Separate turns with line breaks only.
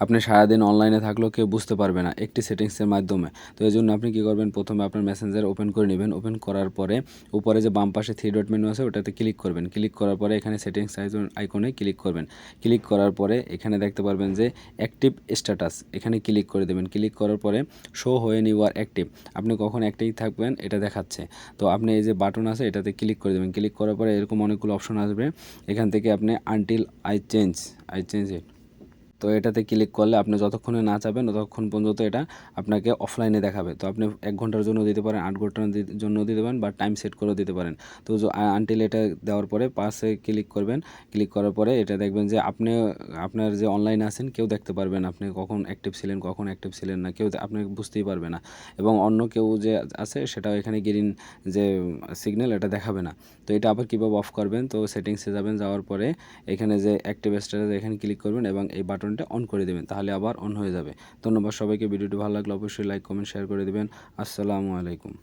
আপনি সারাদিন অনলাইনে থাকলেও কেউ বুঝতে পারবে না একটি সেটিংসের মাধ্যমে। তো এজন্য আপনি কী করবেন, প্রথমে আপনার মেসেঞ্জার ওপেন করে নেবেন। ওপেন করার পরে উপরে যে বাম পাশে 3 ডট মেনু আছে ওটাতে ক্লিক করবেন। ক্লিক করার পরে এখানে সেটিংস আইকনে ক্লিক করবেন। ক্লিক করার পরে এখানে দেখতে পারবেন যে অ্যাক্টিভ স্ট্যাটাস, এখানে ক্লিক করে দেবেন। ক্লিক করার পরে show when you are active, আপনি কখন অ্যাক্টিভ থাকবেন এটা দেখাচ্ছে। তো আপনি এই যে বাটন আছে এটাতে ক্লিক করে দেবেন। ক্লিক করার পরে এরকম অনেকগুলো অপশন আসবে। এখান থেকে আপনি আনটিল আই চেঞ্জ ইট, তো এটাতে ক্লিক করলে আপনি যতক্ষণে না চাবেন ততক্ষণ পর্যন্ত এটা আপনাকে অফলাইনে দেখাবে। তো আপনি 1 ঘন্টার জন্য দিতে পারেন, 8 ঘন্টার জন্য দিতে পারেন বা টাইম সেট করেও দিতে পারেন। তো আনটিল এটা দেওয়ার পরে পাশে ক্লিক করবেন। ক্লিক করার পরে এটা দেখবেন যে আপনি আপনার যে অনলাইনে আছেন কেউ দেখতে পারবেন আপনি কখন অ্যাক্টিভ ছিলেন কখন অ্যাক্টিভ ছিলেন না, কেউ আপনি বুঝতেই পারবে না। এবং অন্য কেউ যে আছে সেটাও এখানে গ্রিন যে সিগন্যাল এটা দেখাবে না। তো এটা আবার কীভাবে অফ করবেন, তো সেটিংসে যাবেন, যাওয়ার পরে এখানে যে অ্যাক্টিভ স্ট্যাটাস এখানে ক্লিক করবেন এবং এই বাটনটা অন করে দেবেন, তাহলে আবার অন হয়ে যাবে। ধন্যবাদ সবাইকে। ভিডিওটি ভালো লাগলে অবশ্যই লাইক কমেন্ট শেয়ার করে দেবেন। আসসালামু আলাইকুম।